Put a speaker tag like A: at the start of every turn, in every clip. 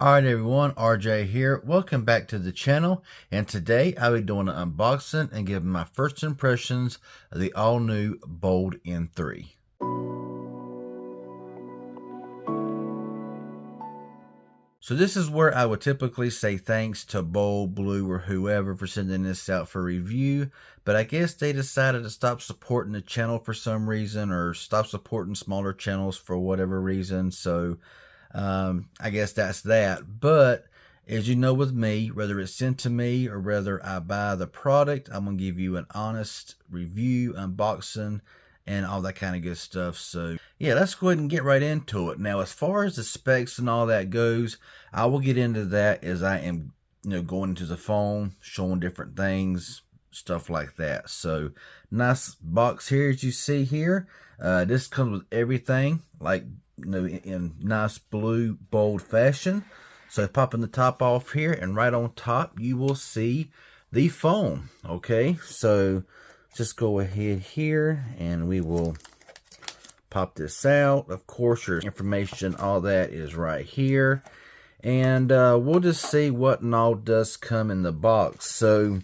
A: Alright everyone, RJ here. Welcome back to the channel, and today I'll be doing an unboxing and giving my first impressions of the all-new Bold N3. So this is where I would typically say thanks to Bold, Blue, or whoever for sending this out for review, but I guess they decided to stop supporting the channel for some reason, or stop supporting smaller channels for whatever reason, so I guess that's that. But as you know with me, whether it's sent to me or whether I buy the product, I'm going to give you an honest review, unboxing, and all that kind of good stuff. So yeah, let's go ahead and get right into it. Now, as far as the specs and all that goes, I will get into that as I am, going into the phone, showing different things, stuff like that. So nice box here, as you see here. This comes with everything, like in nice blue bold fashion. So popping the top off here, and right on top you will see the phone. Okay, so just go ahead here and we will pop this out. Of course, your information, all that is right here, and we'll just see what and all does come in the box. So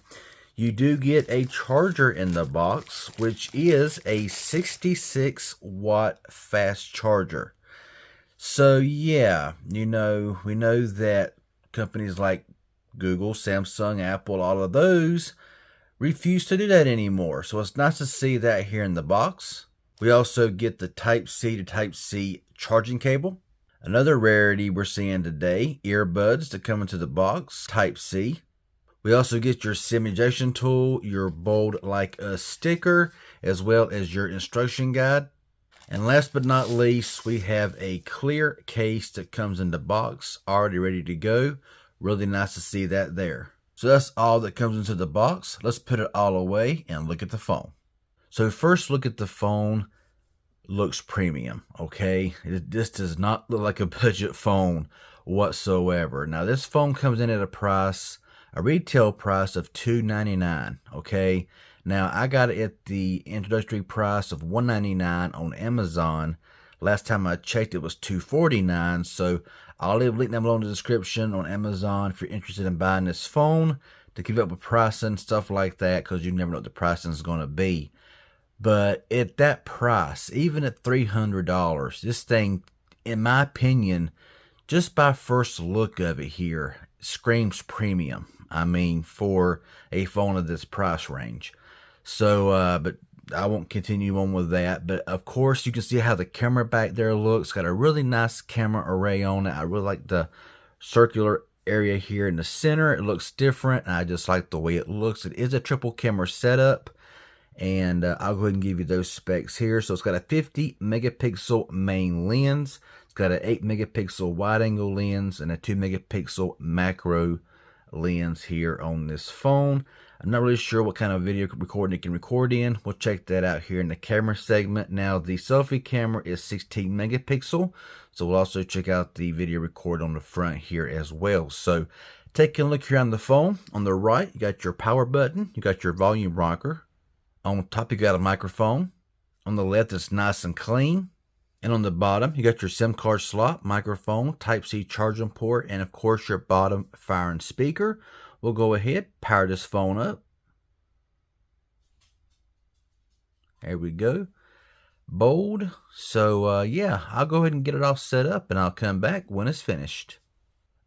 A: you do get a charger in the box, which is a 66-watt fast charger. So yeah, we know that companies like Google, Samsung, Apple, all of those refuse to do that anymore. So it's nice to see that here in the box. We also get the Type-C to Type-C charging cable. Another rarity we're seeing today, earbuds that come into the box, Type-C. We also get your SIM ejection tool, your Bold Like Us sticker, as well as your instruction guide. And last but not least, we have a clear case that comes in the box, already ready to go. Really nice to see that there. So that's all that comes into the box. Let's put it all away and look at the phone. So first look at the phone. Looks premium, okay? This does not look like a budget phone whatsoever. Now this phone comes in at a retail price of $299, okay? Now, I got it at the introductory price of $199 on Amazon. Last time I checked, it was $249. So I'll leave a link down below in the description on Amazon if you're interested in buying this phone, to keep up with pricing, stuff like that, because you never know what the pricing is going to be. But at that price, even at $300, this thing, in my opinion, just by first look of it here, screams premium. I mean, for a phone of this price range. So, but I won't continue on with that. But of course, you can see how the camera back there looks. Got a really nice camera array on it. I really like the circular area here in the center. It looks different, and I just like the way it looks. It is a triple camera setup, and I'll go ahead and give you those specs here. So it's got a 50 megapixel main lens. It's got an 8 megapixel wide angle lens and a 2 megapixel macro lens here on this phone. I'm not really sure what kind of video recording it can record in. We'll check that out here in the camera segment. Now, the selfie camera is 16 megapixel, so we'll also check out the video record on the front here as well. So taking a look here on the phone, on the right you got your power button, you got your volume rocker. On top you got a microphone. On the left it's nice and clean. And on the bottom, you got your SIM card slot, microphone, Type-C charging port, and of course your bottom firing speaker. We'll go ahead, power this phone up. There we go. Bold. So yeah, I'll go ahead and get it all set up, and I'll come back when it's finished.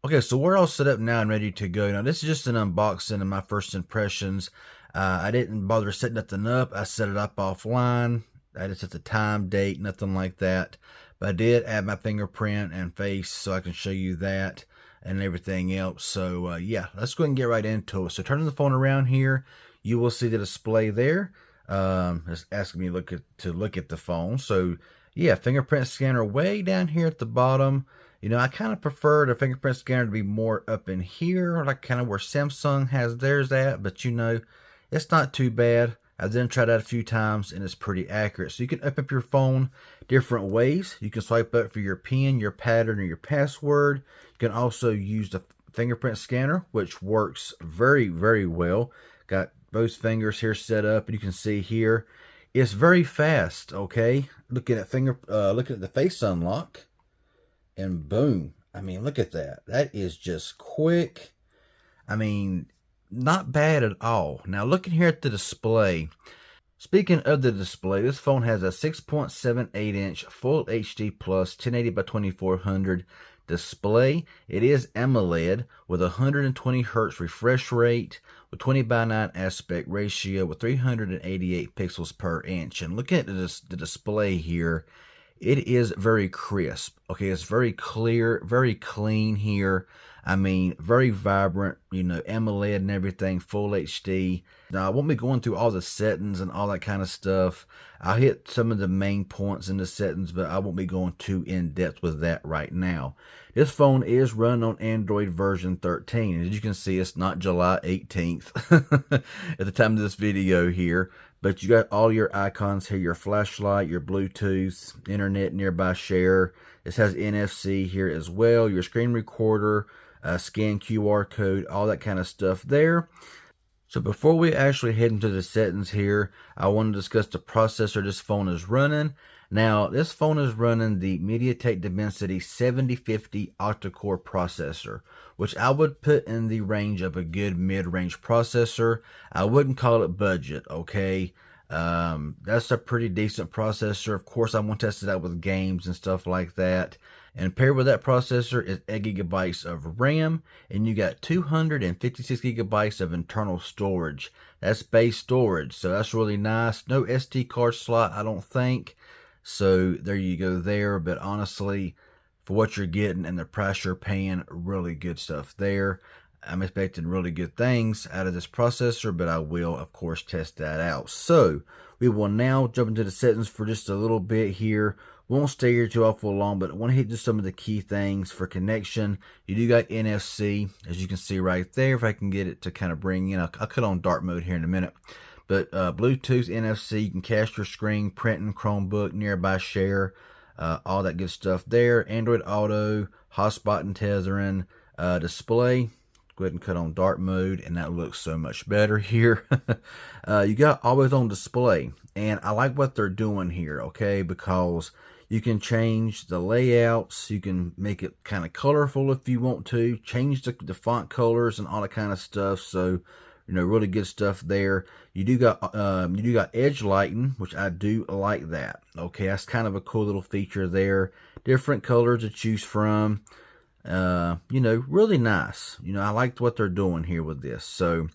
A: Okay, so we're all set up now and ready to go. Now this is just an unboxing and my first impressions. I didn't bother setting nothing up. I set it up offline. I just set the time, date, nothing like that. But I did add my fingerprint and face so I can show you that and everything else. So yeah, let's go ahead and get right into it. So turning the phone around here, you will see the display there. It's asking me to look at the phone. So yeah, fingerprint scanner way down here at the bottom. I kind of prefer the fingerprint scanner to be more up in here, like kind of where Samsung has theirs at. But it's not too bad. I've then tried that a few times and it's pretty accurate. So you can open up your phone different ways. You can swipe up for your PIN, your pattern, or your password. You can also use the fingerprint scanner, which works very, very well. Got both fingers here set up, and you can see here it's very fast. Okay, looking at the face unlock, and boom, I mean, look at that. That is just quick. I mean, not bad at all. Now, looking here at the display, speaking of the display, this phone has a 6.78-inch Full HD Plus 1080 by 2400 display. It is AMOLED with 120 Hz refresh rate, with 20 by 9 aspect ratio, with 388 pixels per inch. And looking at the display here, it is very crisp. Okay, it's very clear, very clean here. I mean, very vibrant, you know, AMOLED and everything, full HD. Now, I won't be going through all the settings and all that kind of stuff. I'll hit some of the main points in the settings, but I won't be going too in-depth with that right now. This phone is running on Android version 13. As you can see, it's not July 18th at the time of this video here. But you got all your icons here, your flashlight, your Bluetooth, internet nearby share. This has NFC here as well, your screen recorder, scan QR code, all that kind of stuff there. So before we actually head into the settings here, I want to discuss the processor this phone is running. Now, this phone is running the MediaTek Dimensity 7050 octa-core processor, which I would put in the range of a good mid-range processor. I wouldn't call it budget, okay? That's a pretty decent processor. Of course, I want to test it out with games and stuff like that. And paired with that processor is 8 gigabytes of RAM, and you got 256 gigabytes of internal storage. That's base storage, so that's really nice. No SD card slot, I don't think. So there you go there. But honestly, for what you're getting and the price you're paying, really good stuff there. I'm expecting really good things out of this processor, but I will, of course, test that out. So we will now jump into the settings for just a little bit here. Won't stay here too awful long, but I want to hit just some of the key things for connection. You do got NFC, as you can see right there. If I can get it to kind of bring in, I'll cut on dark mode here in a minute. But Bluetooth, NFC, you can cast your screen, printing, Chromebook, nearby share, all that good stuff there. Android Auto, hotspot and tethering, display. Go ahead and cut on dark mode, and that looks so much better here. You got always on display, and I like what they're doing here, okay, because you can change the layouts. You can make it kind of colorful if you want to, change the font colors and all that kind of stuff. So, you know, really good stuff there. You do got edge lighting, which I do like that. Okay, that's kind of a cool little feature there. Different colors to choose from. You know, really nice. You know, I liked what they're doing here with this. So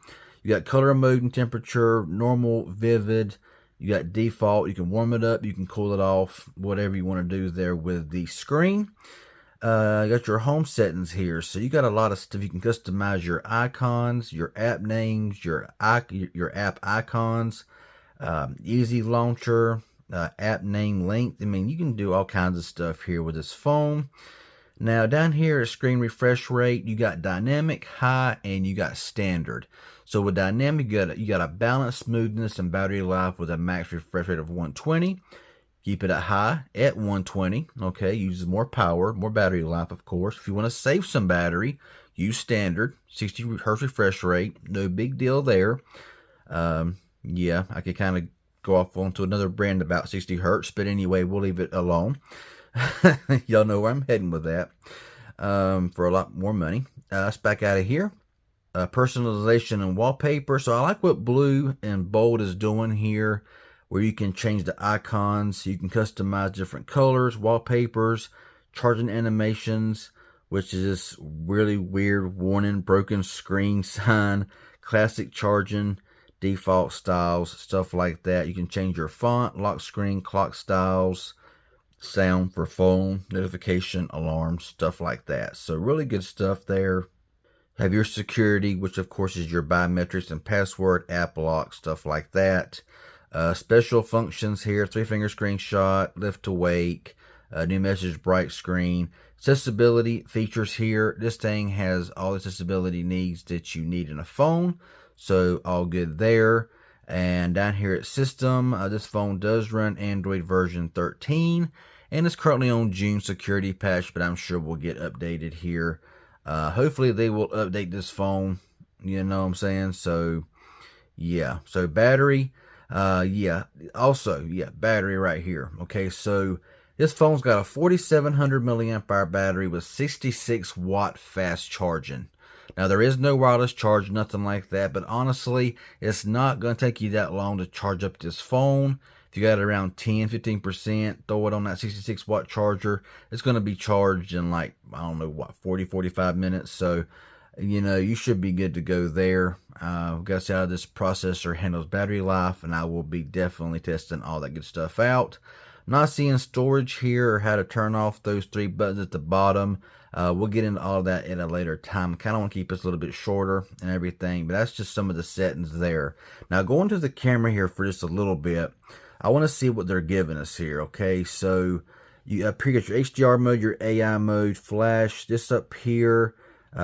A: you got color mode and temperature, normal, vivid. You got default. You can warm it up, you can cool it off, whatever you want to do there with the screen. You got your home settings here. So you got a lot of stuff. You can customize your icons, your app names, your app icons, easy launcher, app name length. I mean, you can do all kinds of stuff here with this phone. Now down here at screen refresh rate, you got dynamic, high, and you got standard. So with dynamic, you got a balanced smoothness and battery life with a max refresh rate of 120. Keep it at high at 120. Okay, uses more power, more battery life, of course. If you want to save some battery, use standard, 60 Hz refresh rate. No big deal there. Yeah, I could kind of go off onto another brand about 60 Hz, but anyway, we'll leave it alone. Y'all know where I'm heading with that, for a lot more money. Let's back out of here. Personalization and wallpaper. So I like what blue and bold is doing here, where you can change the icons. You can customize different colors, wallpapers, charging animations, which is this really weird warning, broken screen sign, classic charging, default styles, stuff like that. You can change your font, lock screen, clock styles, sound for phone, notification, alarms, stuff like that. So really good stuff there. Have your security, which of course is your biometrics and password, app lock, stuff like that. Special functions here, 3-finger screenshot, lift to wake, new message, bright screen. Accessibility features here. This thing has all the accessibility needs that you need in a phone. So all good there. And down here at system, this phone does run Android version 13. And it's currently on June security patch, but I'm sure we'll get updated here. Hopefully they will update this phone, you know what I'm saying? So yeah, so battery, yeah, also, yeah, battery right here. Okay, so This phone's got a 4700 milliamp hour battery with 66 watt fast charging. Now, there is no wireless charge, nothing like that, but honestly, it's not going to take you that long to charge up this phone. If you got it around 10-15%, throw it on that 66 watt charger, it's going to be charged in like, I don't know, what, 40-45 minutes. So, you know, you should be good to go there. We've got to see how this processor handles battery life, and I will be definitely testing all that good stuff out. I'm not seeing storage here or how to turn off those 3 buttons at the bottom. We'll get into all of that at a later time. Kind of want to keep this a little bit shorter and everything, but that's just some of the settings there. Now, going to the camera here for just a little bit, I want to see what they're giving us here, okay? So, you up here got your HDR mode, your AI mode, flash. This up here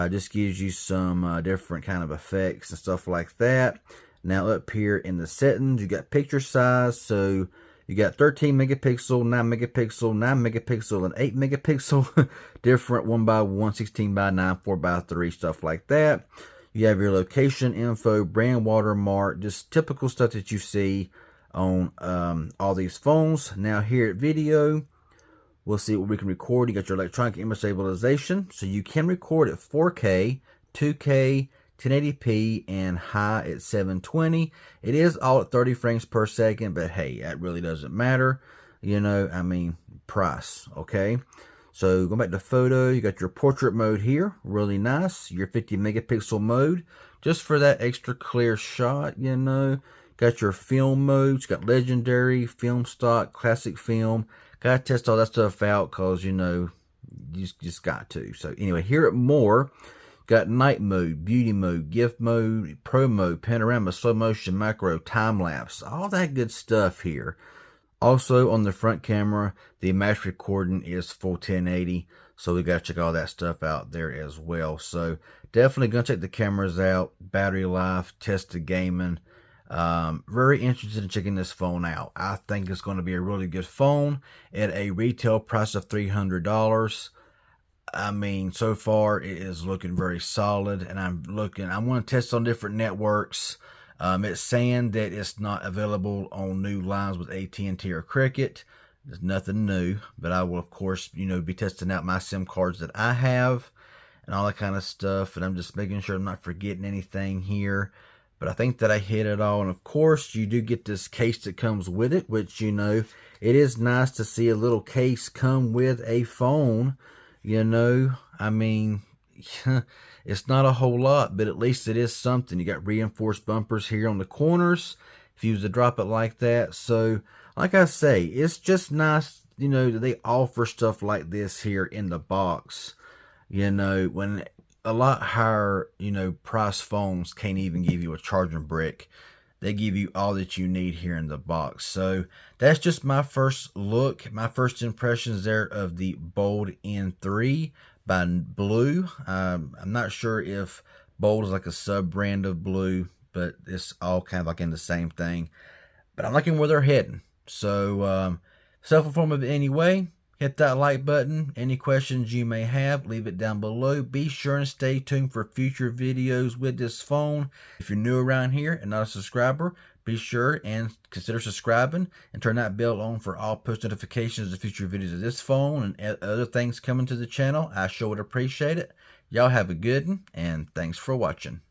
A: just gives you some different kind of effects and stuff like that. Now, up here in the settings, you got picture size, so you got 13 megapixel, 9 megapixel, 9 megapixel, and 8 megapixel. Different 1x1, 16x9, 4x3, stuff like that. You have your location info, brand watermark, just typical stuff that you see on all these phones. Now here at video, we'll see what we can record. You got your electronic image stabilization, so you can record at 4K, 2K, 1080p, and high at 720. It is all at 30 frames per second, but hey, that really doesn't matter. You know, I mean, price, okay? So going back to photo, you got your portrait mode here, really nice. Your 50 megapixel mode, just for that extra clear shot, you know. Got your film modes, got legendary, film stock, classic film. Gotta test all that stuff out because, you know, you just got to. So anyway, here at more, got night mode, beauty mode, gift mode, pro mode, panorama, slow motion, macro, time lapse, all that good stuff here. Also on the front camera, the max recording is full 1080. So we got to check all that stuff out there as well. So definitely gonna check the cameras out, battery life, test the gaming. Very interested in checking this phone out. I think it's going to be a really good phone at a retail price of $300. I mean, so far it is looking very solid, and I want to test on different networks. It's saying that it's not available on new lines with AT&T or Cricket. There's nothing new, but I will, of course, you know, be testing out my SIM cards that I have and all that kind of stuff, and I'm just making sure I'm not forgetting anything here. But I think that I hit it all. And of course, you do get this case that comes with it, which, you know, it is nice to see a little case come with a phone. You know, I mean, it's not a whole lot, but at least it is something. You got reinforced bumpers here on the corners if you was to drop it like that. So, like I say, it's just nice, you know, that they offer stuff like this here in the box. You know, when a lot higher, you know, price phones can't even give you a charging brick. They give you all that you need here in the box. So that's just my first look, my first impressions there of the Bold N3 by Blue. I'm not sure if Bold is like a sub brand of Blue, but it's all kind of like in the same thing. But I'm liking where they're heading. So self-informative anyway. Hit that like button. Any questions you may have, leave it down below. Be sure and stay tuned for future videos with this phone. If you're new around here and not a subscriber, be sure and consider subscribing and turn that bell on for all post notifications of future videos of this phone and other things coming to the channel. I sure would appreciate it. Y'all have a good one, and thanks for watching.